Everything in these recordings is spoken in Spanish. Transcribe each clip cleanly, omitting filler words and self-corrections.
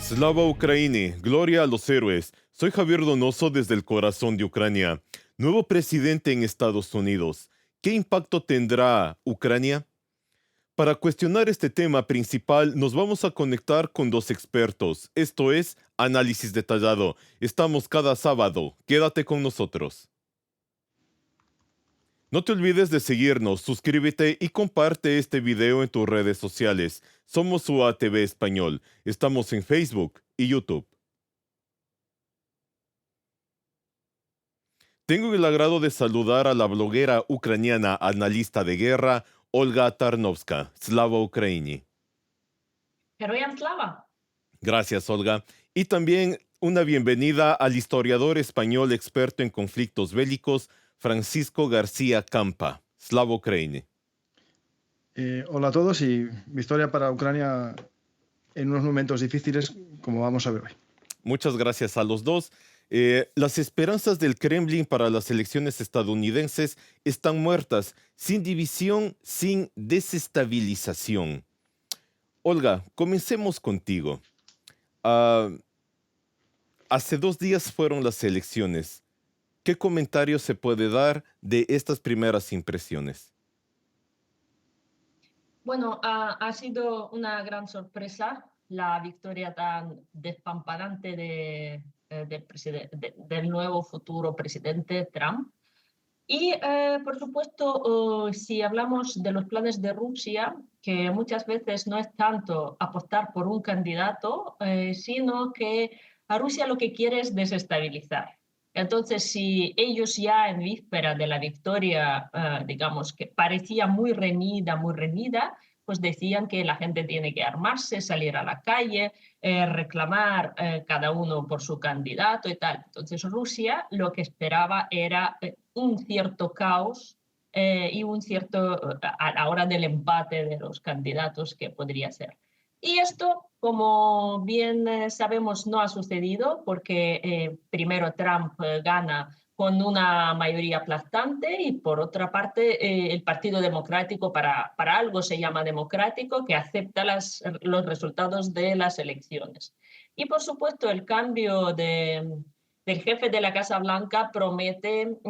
Slava Ukraini, gloria a los héroes. Soy Javier Donoso desde el corazón de Ucrania. Nuevo presidente en Estados Unidos. ¿Qué impacto tendrá Ucrania? Para cuestionar este tema principal, nos vamos a conectar con dos expertos. Esto es Análisis Detallado. Estamos cada sábado. Quédate con nosotros. No te olvides de seguirnos, suscríbete y comparte este video en tus redes sociales. Somos UATV Español. Estamos en Facebook y YouTube. Tengo el agrado de saludar a la bloguera ucraniana analista de guerra, Olga Tarnovska. Slava Ukraini. Героям слава! Gracias, Olga. Y también una bienvenida al historiador español experto en conflictos bélicos, Francisco García Campa. Slava Ukraini. Hola a todos y victoria para Ucrania en unos momentos difíciles, como vamos a ver hoy. Muchas gracias a los dos. Las esperanzas del Kremlin para las elecciones estadounidenses están muertas, sin división, sin desestabilización. Olga, comencemos contigo. Hace 2 días fueron las elecciones. ¿Qué comentario se puede dar de estas primeras impresiones? Bueno, ha sido una gran sorpresa la victoria tan despampanante del nuevo futuro presidente Trump. Y, por supuesto, si hablamos de los planes de Rusia, que muchas veces no es tanto apostar por un candidato, sino que a Rusia lo que quiere es desestabilizar. Entonces, si ellos ya en víspera de la victoria, digamos que parecía muy reñida, pues decían que la gente tiene que armarse, salir a la calle, reclamar cada uno por su candidato y tal. Entonces, Rusia lo que esperaba era un cierto caos y un cierto, a la hora del empate de los candidatos que podría ser. Y esto, como bien sabemos, no ha sucedido porque primero Trump gana con una mayoría aplastante y por otra parte el Partido Democrático, para algo se llama democrático, que acepta los resultados de las elecciones. Y por supuesto el cambio del jefe de la Casa Blanca promete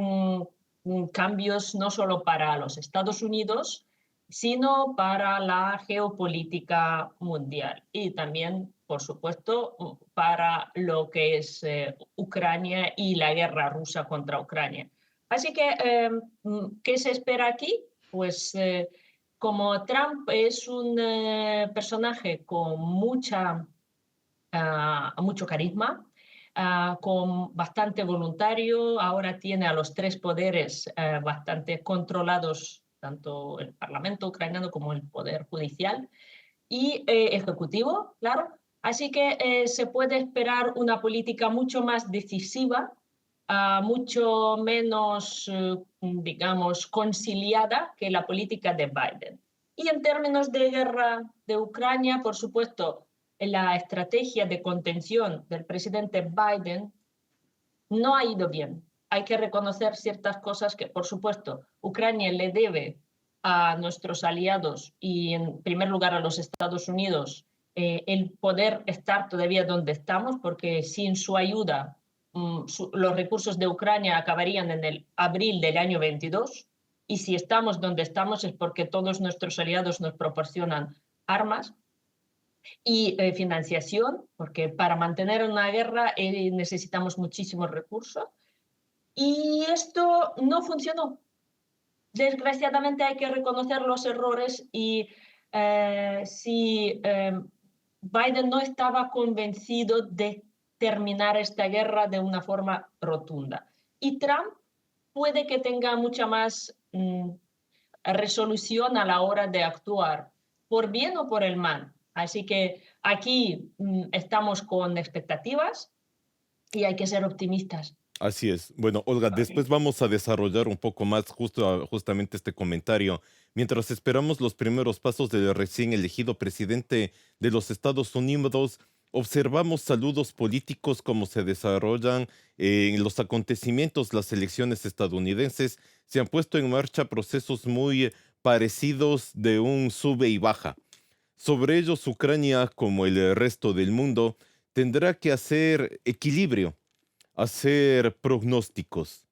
cambios no solo para los Estados Unidos, sino para la geopolítica mundial y también, por supuesto, para lo que es Ucrania y la guerra rusa contra Ucrania. Así que, ¿qué se espera aquí? Pues como Trump es un personaje con mucho carisma, con bastante voluntario, ahora tiene a los tres poderes bastante controlados, tanto el Parlamento ucraniano como el Poder Judicial y Ejecutivo, claro. Así que se puede esperar una política mucho más decisiva, mucho menos, digamos, conciliada que la política de Biden. Y en términos de guerra de Ucrania, por supuesto, la estrategia de contención del presidente Biden no ha ido bien. Hay que reconocer ciertas cosas que, por supuesto, Ucrania le debe a nuestros aliados y, en primer lugar, a los Estados Unidos el poder estar todavía donde estamos, porque sin su ayuda los recursos de Ucrania acabarían en el abril del año 22 y si estamos donde estamos es porque todos nuestros aliados nos proporcionan armas y financiación, porque para mantener una guerra necesitamos muchísimos recursos. Y esto no funcionó. Desgraciadamente hay que reconocer los errores y si Biden no estaba convencido de terminar esta guerra de una forma rotunda. Y Trump puede que tenga mucha más resolución a la hora de actuar, por bien o por el mal. Así que aquí estamos con expectativas y hay que ser optimistas. Así es. Bueno, Olga, después vamos a desarrollar un poco más justamente este comentario. Mientras esperamos los primeros pasos del recién elegido presidente de los Estados Unidos, observamos saludos políticos como se desarrollan en los acontecimientos, las elecciones estadounidenses. Se han puesto en marcha procesos muy parecidos de un sube y baja. Sobre ellos, Ucrania, como el resto del mundo, tendrá que hacer equilibrio, hacer pronósticos,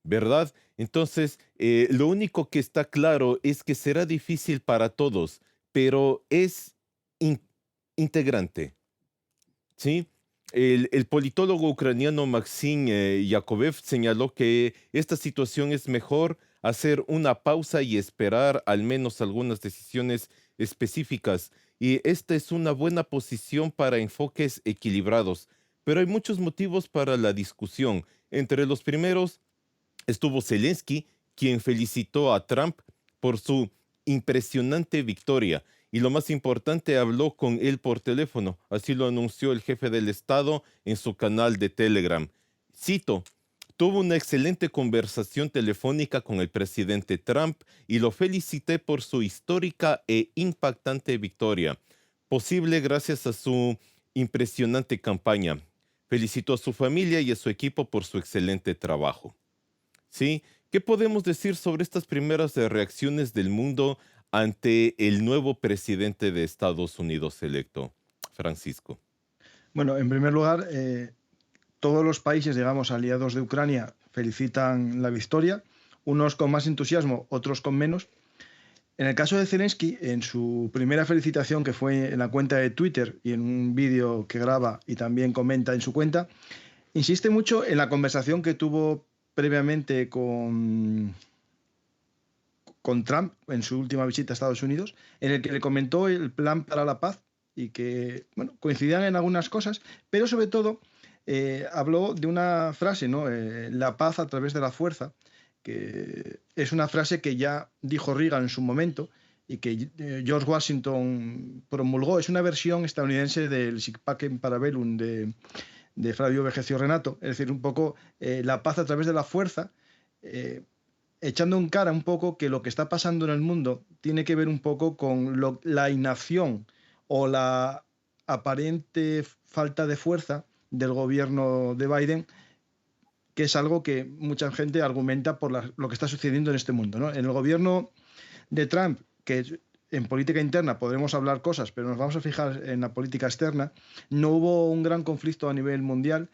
¿verdad? Entonces, lo único que está claro es que será difícil para todos, pero es in- integrante, ¿sí? El politólogo ucraniano Maxim Yakovev señaló que esta situación es mejor hacer una pausa y esperar al menos algunas decisiones específicas. Y esta es una buena posición para enfoques equilibrados. Pero hay muchos motivos para la discusión. Entre los primeros estuvo Zelensky, quien felicitó a Trump por su impresionante victoria. Y lo más importante, habló con él por teléfono. Así lo anunció el jefe del Estado en su canal de Telegram. Cito, tuvo una excelente conversación telefónica con el presidente Trump y lo felicité por su histórica e impactante victoria, posible gracias a su impresionante campaña. Felicitó a su familia y a su equipo por su excelente trabajo. ¿Sí? ¿Qué podemos decir sobre estas primeras reacciones del mundo ante el nuevo presidente de Estados Unidos electo, Francisco? Bueno, en primer lugar, todos los países, digamos, aliados de Ucrania felicitan la victoria, unos con más entusiasmo, otros con menos. En el caso de Zelensky, en su primera felicitación, que fue en la cuenta de Twitter y en un vídeo que graba y también comenta en su cuenta, insiste mucho en la conversación que tuvo previamente con Trump en su última visita a Estados Unidos, en el que le comentó el plan para la paz y que, bueno, coincidían en algunas cosas, pero sobre todo habló de una frase, ¿no? La paz a través de la fuerza, que es una frase que ya dijo Reagan en su momento y que George Washington promulgó. Es una versión estadounidense del Sic Pacem Parabellum de Flavio Vegecio Renato, es decir, un poco la paz a través de la fuerza, echando en cara un poco que lo que está pasando en el mundo tiene que ver un poco con la inacción o la aparente falta de fuerza del gobierno de Biden, que es algo que mucha gente argumenta por lo que está sucediendo en este mundo, ¿no? En el gobierno de Trump, que en política interna podremos hablar cosas, pero nos vamos a fijar en la política externa, no hubo un gran conflicto a nivel mundial.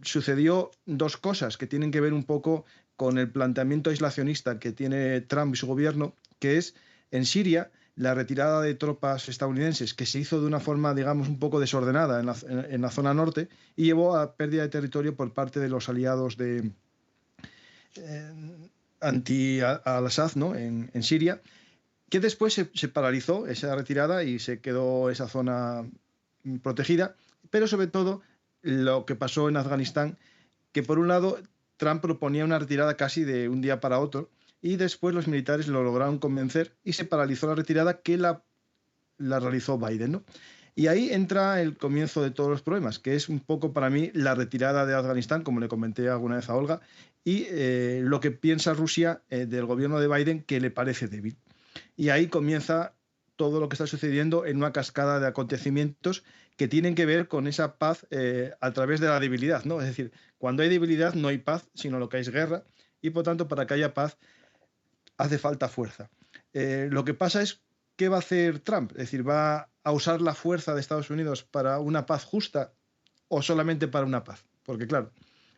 Sucedió dos cosas que tienen que ver un poco con el planteamiento aislacionista que tiene Trump y su gobierno, que es en Siria la retirada de tropas estadounidenses, que se hizo de una forma, digamos, un poco desordenada en la zona norte y llevó a pérdida de territorio por parte de los aliados de anti-al-Assad, ¿no? en Siria, que después se paralizó esa retirada y se quedó esa zona protegida, pero sobre todo lo que pasó en Afganistán, que por un lado Trump proponía una retirada casi de un día para otro y después los militares lo lograron convencer y se paralizó la retirada que la realizó Biden, ¿no? Y ahí entra el comienzo de todos los problemas, que es un poco para mí la retirada de Afganistán, como le comenté alguna vez a Olga, y lo que piensa Rusia del gobierno de Biden, que le parece débil. Y ahí comienza todo lo que está sucediendo en una cascada de acontecimientos que tienen que ver con esa paz a través de la debilidad, ¿no? Es decir, cuando hay debilidad no hay paz, sino lo que hay es guerra, y por tanto para que haya paz hace falta fuerza. Lo que pasa es, ¿qué va a hacer Trump? Es decir, ¿va a usar la fuerza de Estados Unidos para una paz justa o solamente para una paz? Porque claro,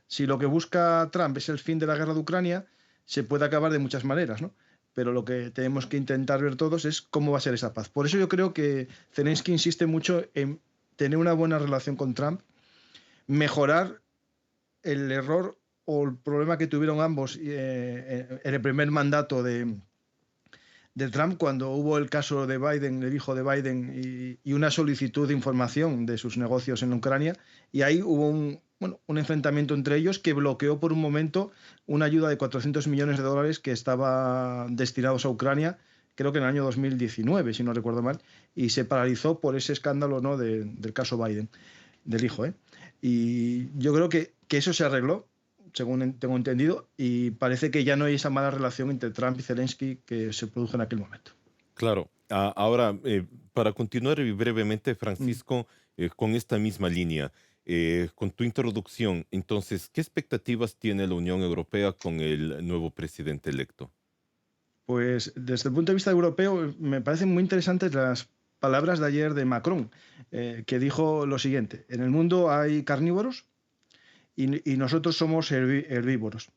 si lo que busca Trump es el fin de la guerra de Ucrania, se puede acabar de muchas maneras, ¿no? Pero lo que tenemos que intentar ver todos es cómo va a ser esa paz. Por eso yo creo que Zelensky insiste mucho en tener una buena relación con Trump, mejorar el error o el problema que tuvieron ambos en el primer mandato de Trump, cuando hubo el caso de Biden, el hijo de Biden, y una solicitud de información de sus negocios en Ucrania, y ahí hubo un enfrentamiento entre ellos que bloqueó por un momento una ayuda de 400 millones de dólares que estaba destinados a Ucrania, creo que en el año 2019, si no recuerdo mal, y se paralizó por ese escándalo, ¿no? del caso Biden, del hijo. Y yo creo que eso se arregló, según tengo entendido, y parece que ya no hay esa mala relación entre Trump y Zelensky que se produjo en aquel momento. Claro. Ahora, para continuar brevemente, Mm. Francisco, con esta misma línea, con tu introducción, entonces, ¿qué expectativas tiene la Unión Europea con el nuevo presidente electo? Pues desde el punto de vista europeo me parecen muy interesantes las palabras de ayer de Macron, que dijo lo siguiente: en el mundo hay carnívoros y nosotros somos herbívoros.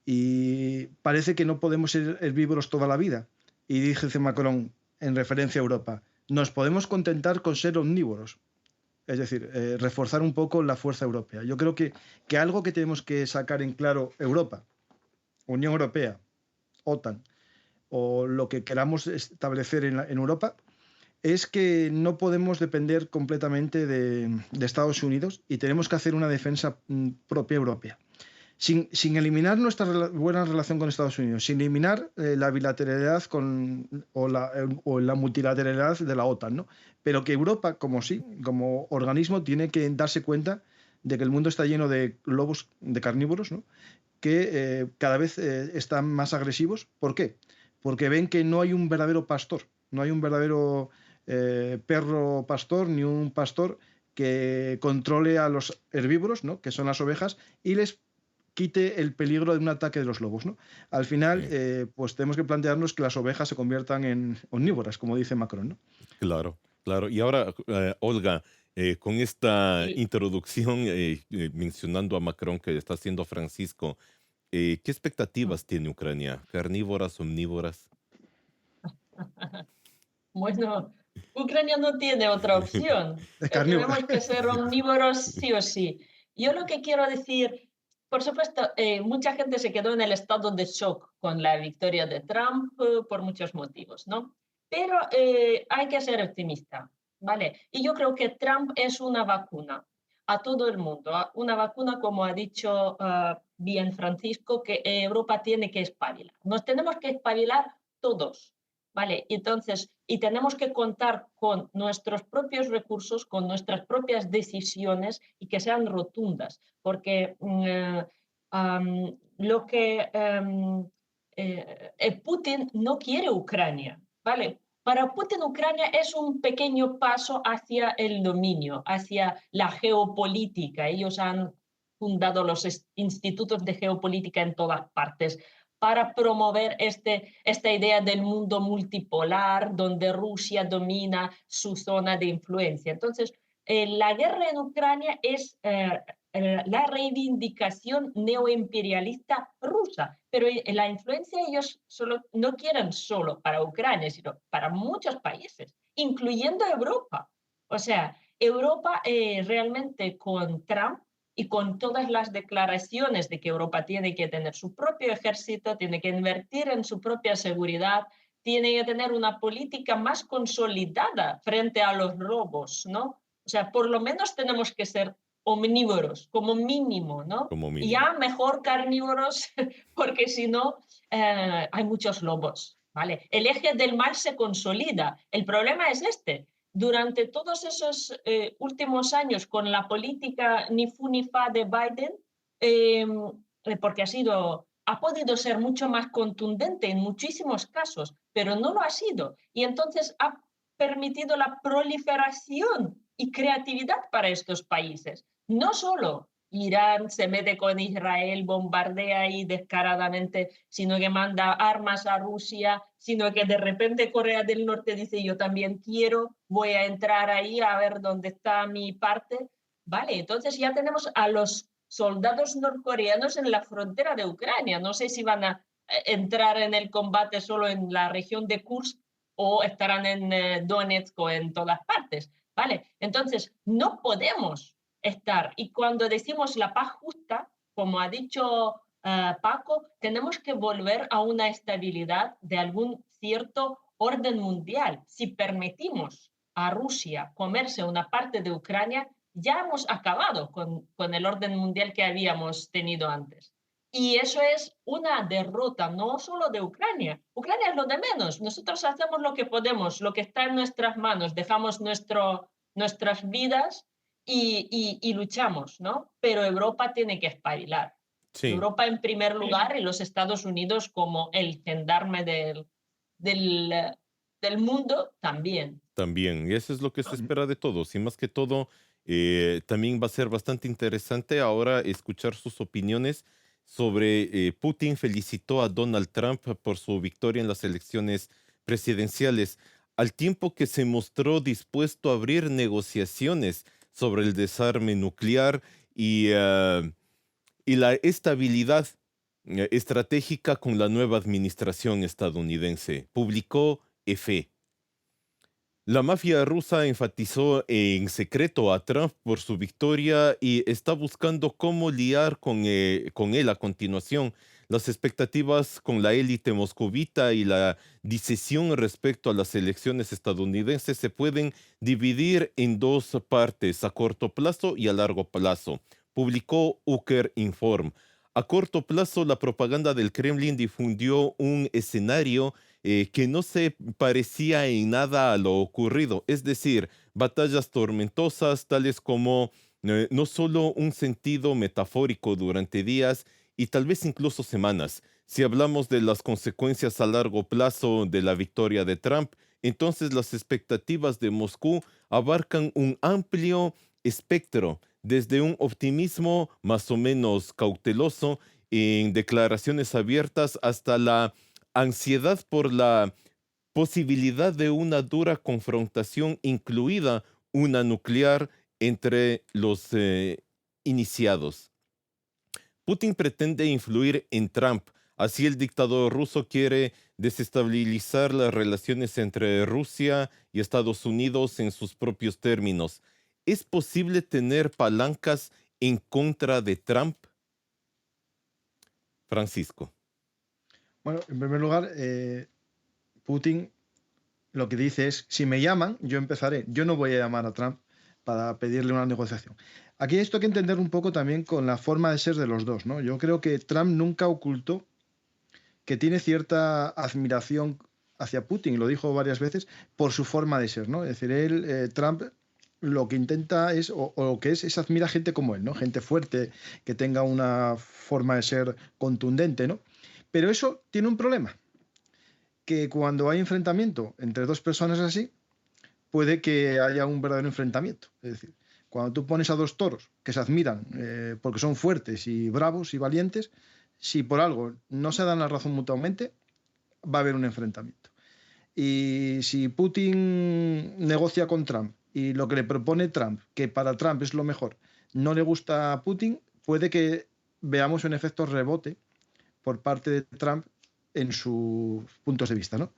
Y parece que no podemos ser herbívoros toda la vida. Y dice Macron, en referencia a Europa, nos podemos contentar con ser omnívoros. Es decir, reforzar un poco la fuerza europea. Yo creo que algo que tenemos que sacar en claro Europa, Unión Europea, OTAN, o lo que queramos establecer en Europa, es que no podemos depender completamente de Estados Unidos y tenemos que hacer una defensa propia europea. Sin eliminar nuestra buena relación con Estados Unidos, sin eliminar la bilateralidad o la multilateralidad de la OTAN, ¿no? Pero que Europa, como organismo, tiene que darse cuenta de que el mundo está lleno de lobos, de carnívoros, ¿no? Que cada vez están más agresivos. ¿Por qué? Porque ven que no hay un verdadero pastor, no hay un verdadero perro pastor, ni un pastor que controle a los herbívoros, ¿no? Que son las ovejas, y les quite el peligro de un ataque de los lobos, ¿no? Al final, Sí, pues tenemos que plantearnos que las ovejas se conviertan en omnívoras, como dice Macron, ¿no? claro, claro. Y ahora, Olga, con esta Y introducción mencionando a Macron que está haciendo Francisco, ¿qué expectativas tiene Ucrania? ¿Carnívoras, omnívoras? bueno, Ucrania no tiene otra opción. Es carnívora. Tenemos que ser omnívoros sí o sí. Yo lo que quiero decir, por supuesto, mucha gente se quedó en el estado de shock con la victoria de Trump por muchos motivos, ¿no? Pero hay que ser optimista, ¿vale? Y yo creo que Trump es una vacuna a todo el mundo, una vacuna, como ha dicho bien Francisco, que Europa tiene que espabilar. Nos tenemos que espabilar todos. Vale, entonces, y tenemos que contar con nuestros propios recursos, con nuestras propias decisiones y que sean rotundas, porque lo que Putin no quiere Ucrania, ¿vale? Para Putin, Ucrania es un pequeño paso hacia el dominio, hacia la geopolítica. Ellos han fundado los institutos de geopolítica en todas partes para promover esta idea del mundo multipolar, donde Rusia domina su zona de influencia. Entonces, la guerra en Ucrania es la reivindicación neoimperialista rusa, pero la influencia ellos no quieren solo para Ucrania, sino para muchos países, incluyendo Europa. O sea, Europa realmente con Trump y con todas las declaraciones de que Europa tiene que tener su propio ejército, tiene que invertir en su propia seguridad, tiene que tener una política más consolidada frente a los robos, ¿no? O sea, por lo menos tenemos que ser omnívoros, como mínimo, ¿no? Como Y mínimo. ya mejor carnívoros, porque si no, hay muchos lobos, ¿vale? El eje del mal se consolida. El problema es este, durante todos esos últimos años con la política ni fu ni fa de Biden, eh, porque ha podido ser mucho más contundente en muchísimos casos, pero no lo ha sido. Y entonces ha permitido la proliferación y creatividad para estos países. No solo Irán se mete con Israel, bombardea ahí descaradamente, sino que manda armas a Rusia, sino que de repente Corea del Norte dice yo también quiero, voy a entrar ahí a ver dónde está mi parte. Vale, entonces ya tenemos a los soldados norcoreanos en la frontera de Ucrania. No sé si van a entrar en el combate solo en la región de Kursk o estarán en Donetsk o en todas partes. Vale, entonces no podemos estar. Y cuando decimos la paz justa, como ha dicho Paco, tenemos que volver a una estabilidad de algún cierto orden mundial. Si permitimos a Rusia comerse una parte de Ucrania, ya hemos acabado con el orden mundial que habíamos tenido antes. Y eso es una derrota no solo de Ucrania. Ucrania es lo de menos. Nosotros hacemos lo que podemos, lo que está en nuestras manos, dejamos nuestras vidas y luchamos, ¿no? Pero Europa tiene que espabilar. Sí, Europa en primer lugar y los Estados Unidos como el gendarme del, del mundo también. también. Y eso es lo que se espera de todos. Y más que todo, también va a ser bastante interesante ahora escuchar sus opiniones sobre Putin felicitó a Donald Trump por su victoria en las elecciones presidenciales. al tiempo que se mostró dispuesto a abrir negociaciones sobre el desarme nuclear y la estabilidad estratégica con la nueva administración estadounidense, publicó EFE. La mafia rusa enfatizó en secreto a Trump por su victoria y está buscando cómo liar con él a continuación. Las expectativas con la élite moscovita y la decisión respecto a las elecciones estadounidenses se pueden dividir en dos partes, a corto plazo y a largo plazo, publicó Ukrinform. A corto plazo, la propaganda del Kremlin difundió un escenario que no se parecía en nada a lo ocurrido, es decir, batallas tormentosas tales como no solo un sentido metafórico durante días y tal vez incluso semanas. Si hablamos de las consecuencias a largo plazo de la victoria de Trump, entonces las expectativas de Moscú abarcan un amplio espectro, desde un optimismo más o menos cauteloso en declaraciones abiertas hasta la ansiedad por la posibilidad de una dura confrontación, incluida una nuclear, entre los iniciados. Putin pretende influir en Trump, así el dictador ruso quiere desestabilizar las relaciones entre Rusia y Estados Unidos en sus propios términos. ¿Es posible tener palancas en contra de Trump? Francisco. Bueno, en primer lugar, Putin lo que dice es, si me llaman, yo empezaré. Yo no voy a llamar a Trump para pedirle una negociación. Aquí esto hay que entender un poco también con la forma de ser de los dos, ¿no? Yo creo que Trump nunca ocultó que tiene cierta admiración hacia Putin, lo dijo varias veces, por su forma de ser, ¿no? Es decir, Trump, lo que intenta es, o lo que es admira gente como él, ¿no? Gente fuerte, que tenga una forma de ser contundente, ¿no? Pero eso tiene un problema, que cuando hay enfrentamiento entre dos personas así, puede que haya un verdadero enfrentamiento. Es decir, cuando tú pones a dos toros que se admiran porque son fuertes y bravos y valientes, si por algo no se dan la razón mutuamente, va a haber un enfrentamiento. Y si Putin negocia con Trump y lo que le propone Trump, que para Trump es lo mejor, no le gusta a Putin, puede que veamos un efecto rebote por parte de Trump en sus puntos de vista, ¿no?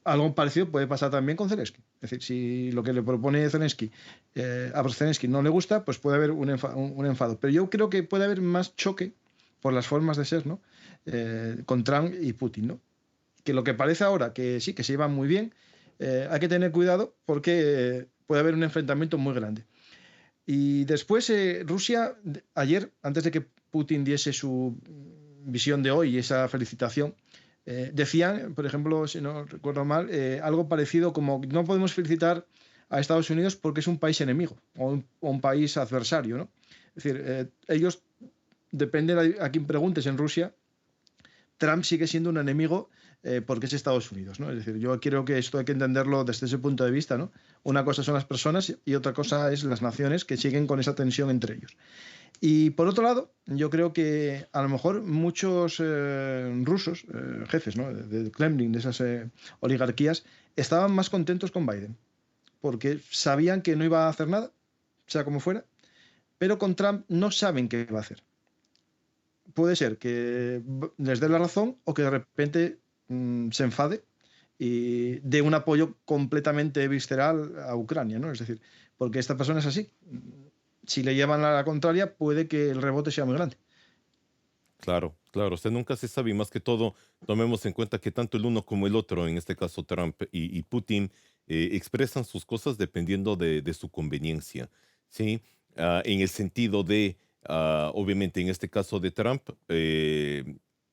Algo parecido puede pasar también con Zelensky. Es decir, si lo que le propone Zelensky a Zelensky no le gusta, pues puede haber un enfado. Pero yo creo que puede haber más choque por las formas de ser, ¿no? Con Trump y Putin, ¿no? Que lo que parece ahora que sí, que se llevan muy bien, hay que tener cuidado porque puede haber un enfrentamiento muy grande. Y después Rusia, ayer, antes de que Putin diese su visión de hoy y esa felicitación, decían, por ejemplo, si no recuerdo mal, algo parecido como no podemos felicitar a Estados Unidos porque es un país enemigo o un país adversario, ¿no? Es decir, ellos, depende a quien preguntes en Rusia, Trump sigue siendo un enemigo porque es Estados Unidos, ¿no? Es decir, yo creo que esto hay que entenderlo desde ese punto de vista, ¿no? Una cosa son las personas y otra cosa es las naciones que siguen con esa tensión entre ellos. Y por otro lado, yo creo que a lo mejor muchos rusos, jefes, ¿no? del Kremlin, de esas oligarquías, estaban más contentos con Biden, porque sabían que no iba a hacer nada, sea como fuera, pero con Trump no saben qué va a hacer. Puede ser que les dé la razón o que de repente se enfade y dé un apoyo completamente visceral a Ucrania, ¿no? Es decir, porque esta persona es así. Si le llevan a la contraria, puede que el rebote sea muy grande. Claro, claro. Usted nunca se sabe y más que todo tomemos en cuenta que tanto el uno como el otro, en este caso Trump y Putin, expresan sus cosas dependiendo de su conveniencia, ¿sí? En el sentido de, obviamente en este caso de Trump,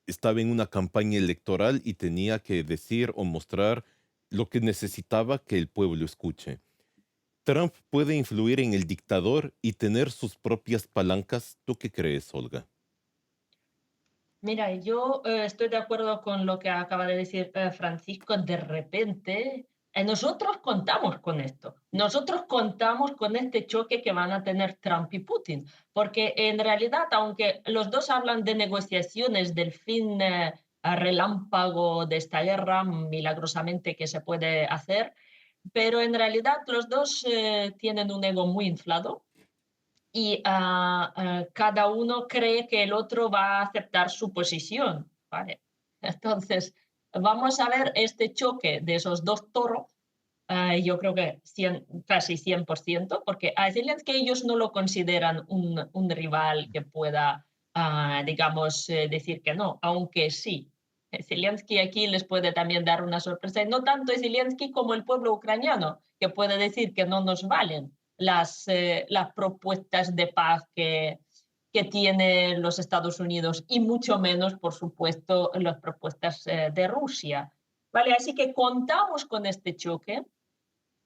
estaba en una campaña electoral y tenía que decir o mostrar lo que necesitaba que el pueblo escuche. Trump puede influir en el dictador y tener sus propias palancas. ¿Tú qué crees, Olga? Mira, yo estoy de acuerdo con lo que acaba de decir Francisco. De repente, nosotros contamos con esto. Nosotros contamos con este choque que van a tener Trump y Putin, porque en realidad, aunque los dos hablan de negociaciones del fin a relámpago de esta guerra, milagrosamente que se puede hacer, pero en realidad los dos tienen un ego muy inflado y cada uno cree que el otro va a aceptar su posición, ¿vale? Entonces, vamos a ver este choque de esos dos toros. Yo creo que casi 100%, porque a Zelensky ellos no lo consideran un rival que pueda, digamos, decir que no, aunque sí. Zelensky aquí les puede también dar una sorpresa, y no tanto Zelensky como el pueblo ucraniano, que puede decir que no nos valen las propuestas de paz que tienen los Estados Unidos y mucho menos, por supuesto, las propuestas de Rusia. ¿Vale? Así que contamos con este choque.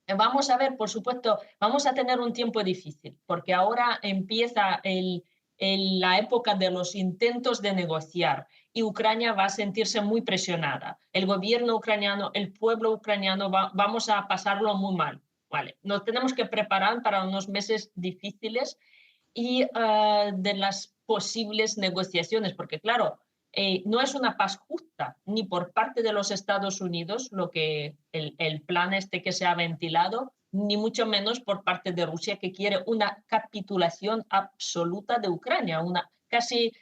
Vamos a ver, por supuesto, vamos a tener un tiempo difícil, porque ahora empieza la época de los intentos de negociar y Ucrania va a sentirse muy presionada. El gobierno ucraniano, el pueblo ucraniano, vamos a pasarlo muy mal. Vale, nos tenemos que preparar para unos meses difíciles y de las posibles negociaciones, porque claro, no es una paz justa ni por parte de los Estados Unidos, lo que el plan este que se ha ventilado, ni mucho menos por parte de Rusia, que quiere una capitulación absoluta de Ucrania, una casi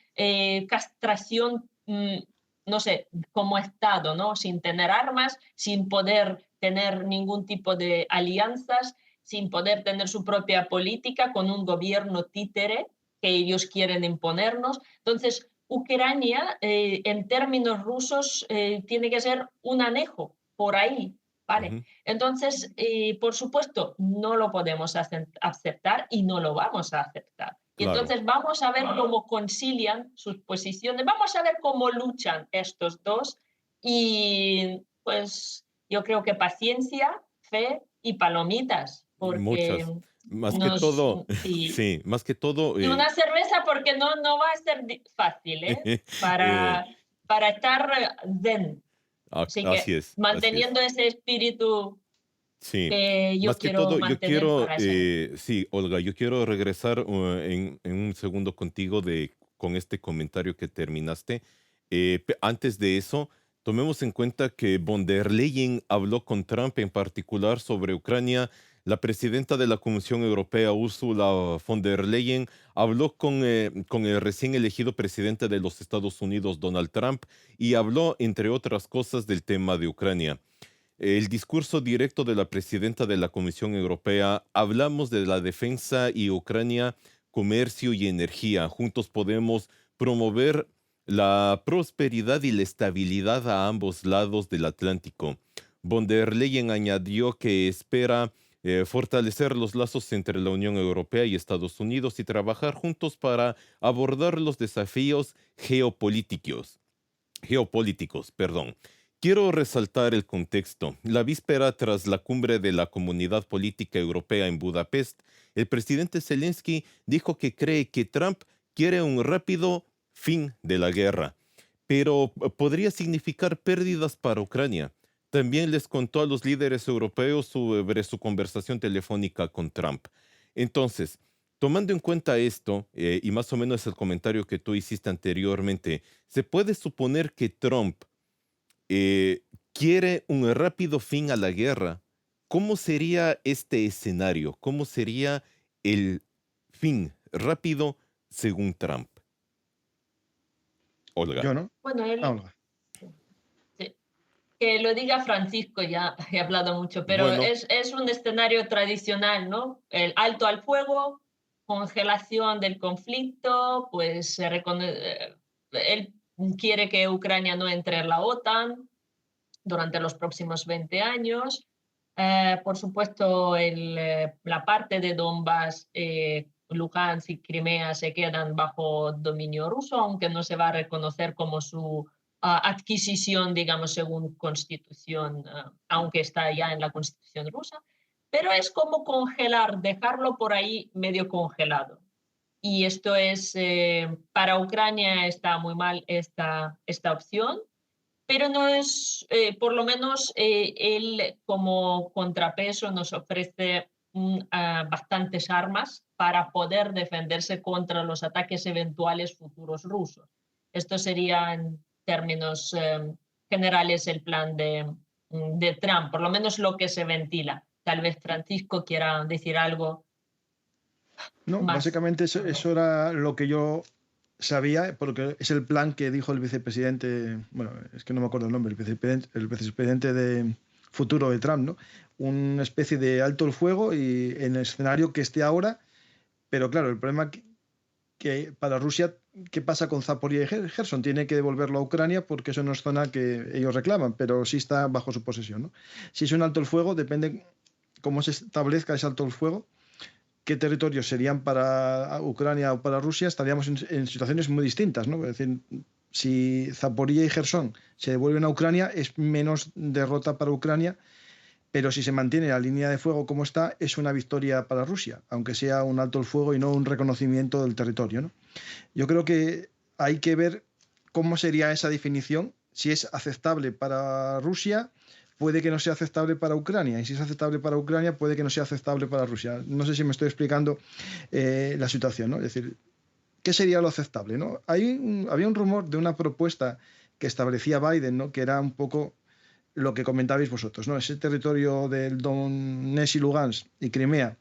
castración, no sé, como Estado, ¿no? Sin tener armas, sin poder tener ningún tipo de alianzas, sin poder tener su propia política, con un gobierno títere que ellos quieren imponernos. Entonces, Ucrania, en términos rusos, tiene que ser un anejo por ahí, ¿vale? Ujú. Entonces, por supuesto, no lo podemos aceptar y no lo vamos a aceptar. Y Claro. entonces vamos a ver cómo concilian sus posiciones, vamos a ver cómo luchan estos dos y pues yo creo que paciencia, fe y palomitas, porque Muchas. Más que nos, todo, sí, sí, más que todo, y una cerveza porque no va a ser fácil, ¿eh? eh, Para estar zen. Así así que es, así es. manteniendo ese espíritu Sí, que yo más que quiero todo, yo mantener quiero, para ese mes. sí, Olga, yo quiero regresar en un segundo contigo con este comentario que terminaste. Antes de eso, tomemos en cuenta que von der Leyen habló con Trump en particular sobre Ucrania. La presidenta de la Comisión Europea, Ursula von der Leyen, habló con el recién elegido presidente de los Estados Unidos, Donald Trump, y habló, entre otras cosas, del tema de Ucrania. El discurso directo de la presidenta de la Comisión Europea, hablamos de la defensa y Ucrania, comercio y energía. Juntos podemos promover la prosperidad y la estabilidad a ambos lados del Atlántico. Von der Leyen añadió que espera fortalecer los lazos entre la Unión Europea y Estados Unidos y trabajar juntos para abordar los desafíos geopolíticos, perdón. Quiero resaltar el contexto. La víspera tras la cumbre de la Comunidad Política Europea en Budapest, el presidente Zelensky dijo que cree que Trump quiere un rápido fin de la guerra, pero podría significar pérdidas para Ucrania. También les contó a los líderes europeos sobre su conversación telefónica con Trump. Entonces, tomando en cuenta esto, y más o menos el comentario que tú hiciste anteriormente, se puede suponer que Trump quiere un rápido fin a la guerra. ¿Cómo sería este escenario? ¿Cómo sería el fin rápido según Trump? Olga. Yo, ¿no? Bueno, Ah, él, Olga. sí, que lo diga Francisco, ya he hablado mucho, pero Bueno, es un escenario tradicional, ¿no? El alto al fuego, congelación del conflicto, pues él quiere que Ucrania no entre en la OTAN durante los próximos 20 años. Por supuesto, la parte de Donbass, Lugansk y Crimea se quedan bajo dominio ruso, aunque no se va a reconocer como su adquisición, digamos, según constitución, aunque está ya en la constitución rusa. Pero es como congelar, dejarlo por ahí medio congelado. Y esto es, para Ucrania está muy mal esta opción, pero no es, por lo menos él como contrapeso nos ofrece bastantes armas para poder defenderse contra los ataques eventuales futuros rusos. Esto sería en términos generales el plan de Trump, por lo menos lo que se ventila. Tal vez Francisco quiera decir algo No, más. básicamente eso era lo que yo sabía, porque es el plan que dijo el vicepresidente, bueno, es que no me acuerdo el nombre, el vicepresidente de futuro de Trump, ¿no? Una especie de alto el fuego y en el escenario que esté ahora, pero claro, el problema que para Rusia, ¿qué pasa con Zaporizhia y Gerson? Tiene que devolverlo a Ucrania porque eso no es zona que ellos reclaman, pero sí está bajo su posesión, ¿no? Si es un alto el fuego, depende cómo se establezca ese alto el fuego, qué territorios serían para Ucrania o para Rusia, estaríamos en situaciones muy distintas, ¿no? Es decir, si Zaporizhia y Gerson se devuelven a Ucrania, es menos derrota para Ucrania, pero si se mantiene la línea de fuego como está, es una victoria para Rusia, aunque sea un alto el fuego y no un reconocimiento del territorio, ¿no? Yo creo que hay que ver cómo sería esa definición, si es aceptable para Rusia, puede que no sea aceptable para Ucrania, y si es aceptable para Ucrania, puede que no sea aceptable para Rusia. No sé si me estoy explicando la situación, ¿no? Es decir, ¿qué sería lo aceptable, ¿no? Había un rumor de una propuesta que establecía Biden, ¿no? Que era un poco lo que comentabais vosotros, ¿no? Ese territorio del Donetsk y Lugansk y Crimea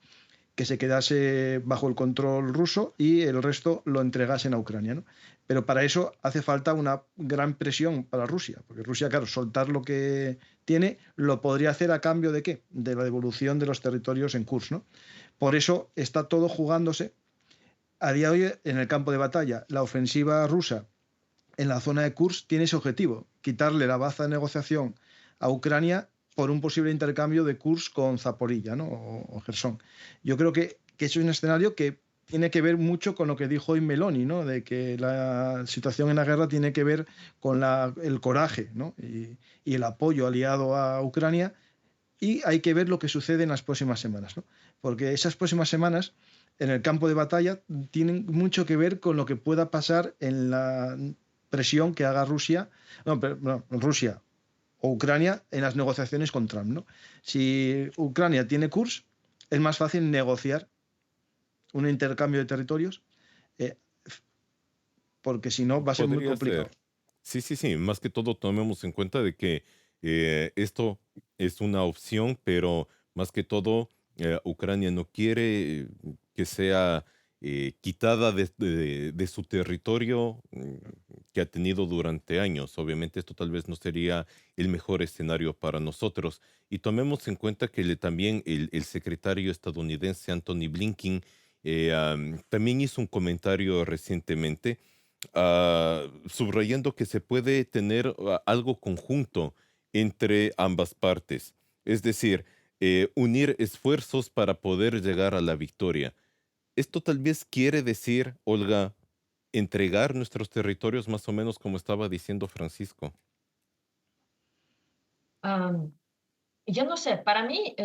que se quedase bajo el control ruso y el resto lo entregasen a Ucrania, ¿no? Pero para eso hace falta una gran presión para Rusia, porque Rusia, claro, soltar lo que tiene lo podría hacer a cambio de ¿qué? De la devolución de los territorios en Kursk, ¿no? Por eso está todo jugándose a día de hoy en el campo de batalla. La ofensiva rusa en la zona de Kursk tiene ese objetivo, quitarle la baza de negociación a Ucrania por un posible intercambio de Kursk con Zaporilla, ¿no? O Gerson. Yo creo que es un escenario que tiene que ver mucho con lo que dijo hoy Meloni, ¿no? De que la situación en la guerra tiene que ver con el coraje, ¿no? Y el apoyo aliado a Ucrania, y hay que ver lo que sucede en las próximas semanas, ¿no? Porque esas próximas semanas en el campo de batalla tienen mucho que ver con lo que pueda pasar en la presión que haga Rusia, Rusia o Ucrania en las negociaciones con Trump, ¿no? Si Ucrania tiene Kursk, es más fácil negociar un intercambio de territorios, eh, porque si no va a ser muy Podría complicado. ser. Sí, sí, sí. Más que todo tomemos en cuenta de que esto es una opción, pero más que todo Ucrania no quiere que sea quitada de su territorio que ha tenido durante años. Obviamente esto tal vez no sería el mejor escenario para nosotros. Y tomemos en cuenta que también el secretario estadounidense Anthony Blinken también hizo un comentario recientemente subrayando que se puede tener algo conjunto entre ambas partes, es decir, unir esfuerzos para poder llegar a la victoria. Esto tal vez quiere decir, Olga, entregar nuestros territorios más o menos como estaba diciendo Francisco. Am, yo no sé, para mí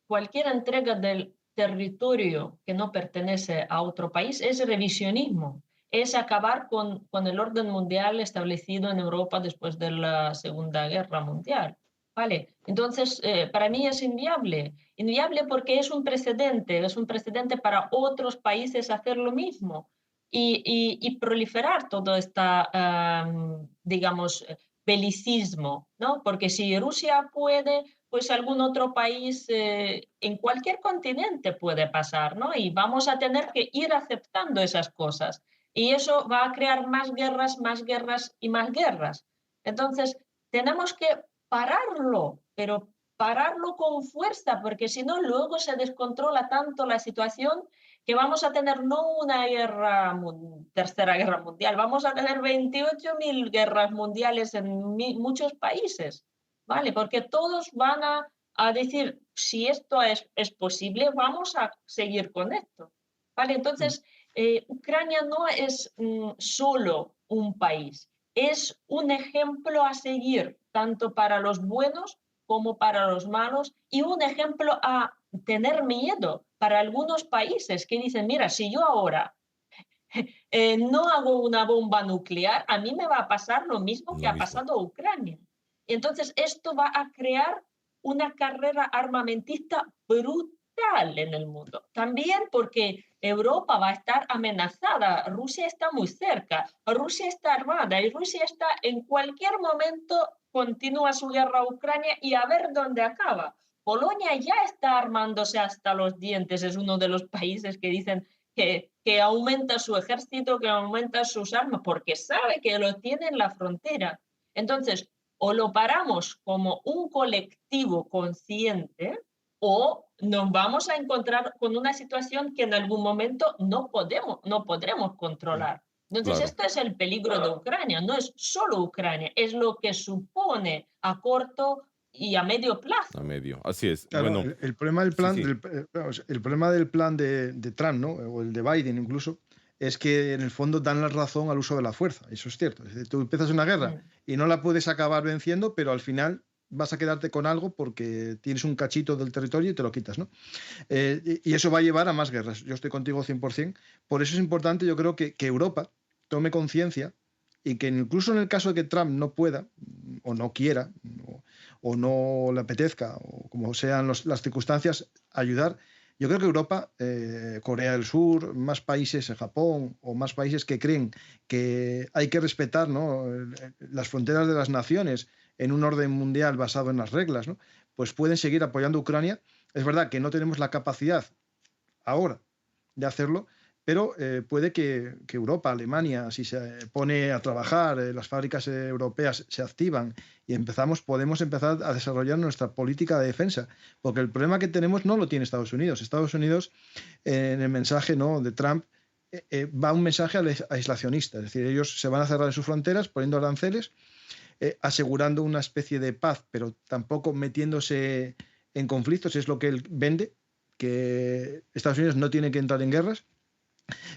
cualquier entrega del territorio que no pertenece a otro país es revisionismo, es acabar con el orden mundial establecido en Europa después de la Segunda Guerra Mundial. ¿Vale? Entonces, para mí es inviable. Inviable porque es un precedente para otros países hacer lo mismo y proliferar todo este, digamos, belicismo, ¿no? Porque si Rusia puede, pues algún otro país en cualquier continente puede pasar, ¿no? Y vamos a tener que ir aceptando esas cosas. Y eso va a crear más guerras y más guerras. Entonces, tenemos que pararlo, pero pararlo con fuerza, porque si no, luego se descontrola tanto la situación que vamos a tener no una tercera guerra mundial, vamos a tener 28.000 guerras mundiales en muchos países, ¿vale? Porque todos van a decir, si esto es posible, vamos a seguir con esto, ¿vale? Entonces, Ucrania no es solo un país, es un ejemplo a seguir, tanto para los buenos como para los malos, y un ejemplo a tener miedo para algunos países que dicen, mira, si yo ahora no hago una bomba nuclear, a mí me va a pasar lo mismo que Lo ha mismo. pasado a Ucrania. Y entonces esto va a crear una carrera armamentista brutal en el mundo. También porque Europa va a estar amenazada, Rusia está muy cerca, Rusia está armada y Rusia está en cualquier momento continúa su guerra a Ucrania y a ver dónde acaba. Polonia ya está armándose hasta los dientes, es uno de los países que dicen que aumenta su ejército, que aumenta sus armas, porque sabe que lo tiene en la frontera. Entonces, o lo paramos como un colectivo consciente o nos vamos a encontrar con una situación que en algún momento no podremos controlar. Entonces, Claro, esto es el peligro de Ucrania, no es solo Ucrania, es lo que supone a corto y a medio a plazo. medio. Así es. Claro, Bueno, el problema del sí, plan, sí, vamos, el problema del plan de Trump, ¿no? O el de Biden incluso, es que en el fondo dan la razón al uso de la fuerza. Eso es cierto. Es decir, tú empiezas una guerra Mm, y no la puedes acabar venciendo, pero al final vas a quedarte con algo porque tienes un cachito del territorio y te lo quitas, ¿no? Y eso va a llevar a más guerras. Yo estoy contigo 100%. Por eso es importante, yo creo, que Europa tome conciencia y que incluso en el caso de que Trump no pueda o no quiera o no le apetezca o como sean las circunstancias, ayudar. Yo creo que Europa, Corea del Sur, más países, Japón o más países que creen que hay que respetar, ¿no?, las fronteras de las naciones en un orden mundial basado en las reglas, ¿no?, pues pueden seguir apoyando a Ucrania. Es verdad que no tenemos la capacidad ahora de hacerlo, pero puede que Europa, Alemania, si se pone a trabajar, las fábricas europeas se activan y podemos empezar a desarrollar nuestra política de defensa, porque el problema que tenemos no lo tiene Estados Unidos. Estados Unidos, en el mensaje, ¿no?, de Trump, va un mensaje aislacionista, es decir, ellos se van a cerrar en sus fronteras poniendo aranceles, asegurando una especie de paz, pero tampoco metiéndose en conflictos, es lo que él vende, que Estados Unidos no tiene que entrar en guerras.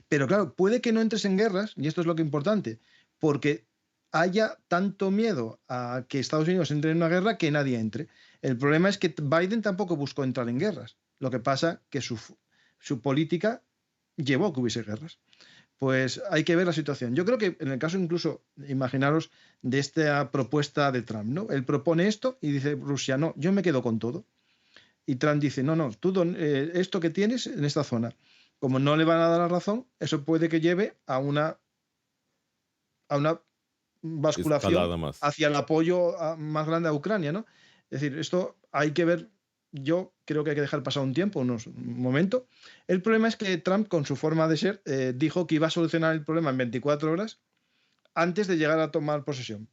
Pero claro, puede que no entres en guerras, y esto es lo que es importante, porque haya tanto miedo a que Estados Unidos entre en una guerra que nadie entre. El problema es que Biden tampoco buscó entrar en guerras. Lo que pasa que su política llevó a que hubiese guerras. Pues hay que ver la situación. Yo creo que en el caso incluso, imaginaros, de esta propuesta de Trump, ¿no? Él propone esto y dice Rusia, no, yo me quedo con todo. Y Trump dice, no, no, tú esto que tienes en esta zona, como no le van a dar la razón, eso puede que lleve a una basculación escalada más. hacia el apoyo más grande a Ucrania, ¿no? Es decir, esto hay que ver, yo creo que hay que dejar pasar un tiempo, un momento. El problema es que Trump, con su forma de ser, dijo que iba a solucionar el problema en 24 horas antes de llegar a tomar posesión.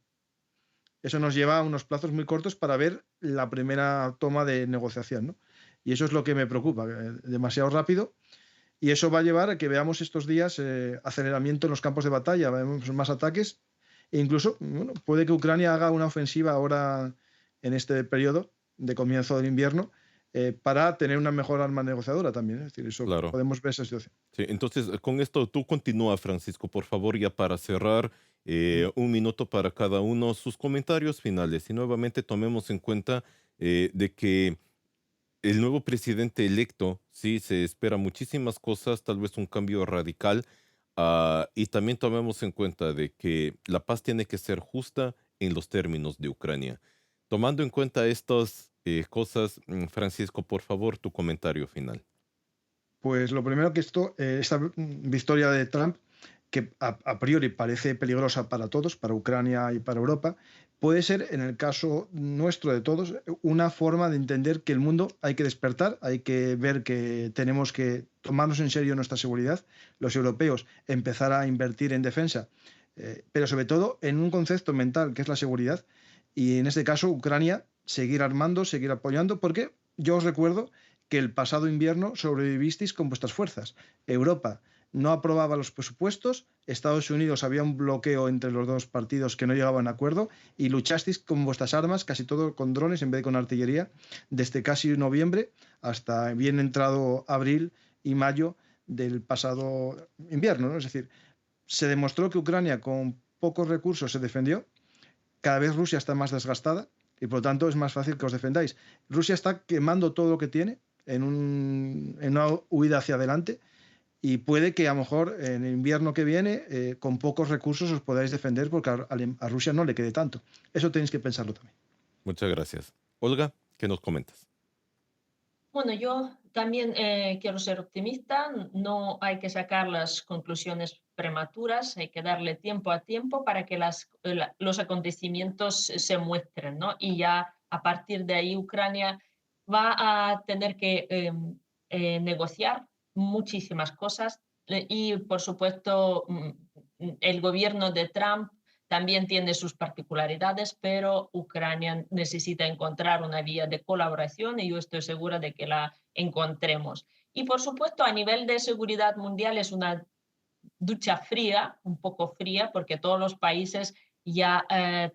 Eso nos lleva a unos plazos muy cortos para ver la primera toma de negociación, ¿no? Y eso es lo que me preocupa, demasiado rápido. Y eso va a llevar a que veamos estos días aceleramiento en los campos de batalla, vemos más ataques e incluso, bueno, puede que Ucrania haga una ofensiva ahora en este periodo de comienzo del invierno para tener una mejor arma negociadora también. Es decir, eso Claro. podemos ver esa situación. Sí, entonces, con esto tú continúa, Francisco, por favor, ya para cerrar, Mm. un minuto para cada uno, sus comentarios finales. Y nuevamente tomemos en cuenta de que el nuevo presidente electo, sí, se espera muchísimas cosas, tal vez un cambio radical, y también tomemos en cuenta de que la paz tiene que ser justa en los términos de Ucrania. Tomando en cuenta estas cosas, Francisco, por favor, tu comentario final. Pues lo primero que esta victoria de Trump, que a priori parece peligrosa para todos, para Ucrania y para Europa, puede ser, en el caso nuestro de todos, una forma de entender que el mundo hay que despertar, hay que ver que tenemos que tomarnos en serio nuestra seguridad, los europeos empezar a invertir en defensa, pero sobre todo en un concepto mental que es la seguridad, y en este caso Ucrania seguir armando, seguir apoyando, porque yo os recuerdo que el pasado invierno sobrevivisteis con vuestras fuerzas. Europa no aprobaba los presupuestos, Estados Unidos había un bloqueo entre los dos partidos que no llegaban a acuerdo y luchasteis con vuestras armas, casi todo con drones en vez de con artillería, desde casi noviembre hasta bien entrado abril y mayo del pasado invierno, ¿no? Es decir, se demostró que Ucrania con pocos recursos se defendió, cada vez Rusia está más desgastada y por lo tanto es más fácil que os defendáis. Rusia está quemando todo lo que tiene en una huida hacia adelante y puede que a lo mejor en el invierno que viene con pocos recursos os podáis defender porque a Rusia no le quede tanto. Eso tenéis que pensarlo también. Muchas gracias. Olga, ¿qué nos comentas? Bueno, yo también quiero ser optimista, no hay que sacar las conclusiones prematuras, hay que darle tiempo a tiempo para que los acontecimientos se muestren, ¿no? Y ya a partir de ahí Ucrania va a tener que negociar muchísimas cosas y, por supuesto, el gobierno de Trump también tiene sus particularidades, pero Ucrania necesita encontrar una vía de colaboración y yo estoy segura de que la encontremos. Y por supuesto, a nivel de seguridad mundial es una ducha fría, un poco fría, porque todos los países ya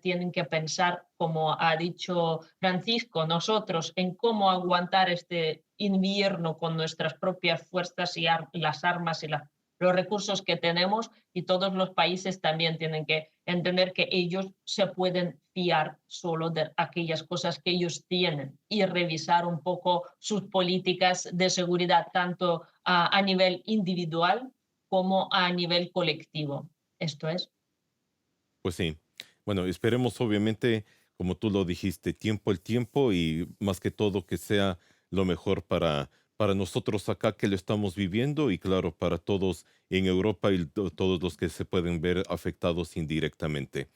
tienen que pensar, como ha dicho Francisco, nosotros en cómo aguantar este invierno con nuestras propias fuerzas y las armas y los recursos que tenemos, y todos los países también tienen que entender que ellos se pueden fiar solo de aquellas cosas que ellos tienen y revisar un poco sus políticas de seguridad, tanto a nivel individual como a nivel colectivo. Esto es. Pues sí. Bueno, esperemos obviamente, como tú lo dijiste, tiempo al tiempo y más que todo que sea lo mejor para nosotros acá que lo estamos viviendo y claro, para todos en Europa y todos los que se pueden ver afectados indirectamente.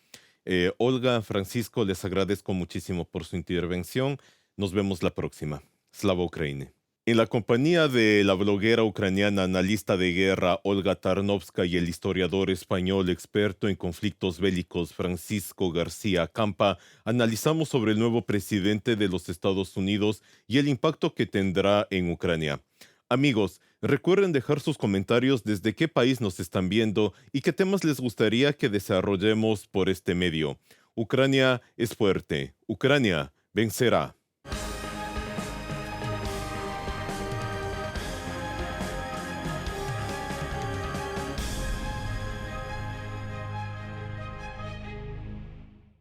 Olga, Francisco, les agradezco muchísimo por su intervención. Nos vemos la próxima. Slava Ukraini. En la compañía de la bloguera ucraniana analista de guerra Olga Tarnovska y el historiador español experto en conflictos bélicos Francisco García Campa, analizamos sobre el nuevo presidente de los Estados Unidos y el impacto que tendrá en Ucrania. Amigos, recuerden dejar sus comentarios desde qué país nos están viendo y qué temas les gustaría que desarrollemos por este medio. Ucrania es fuerte. Ucrania vencerá.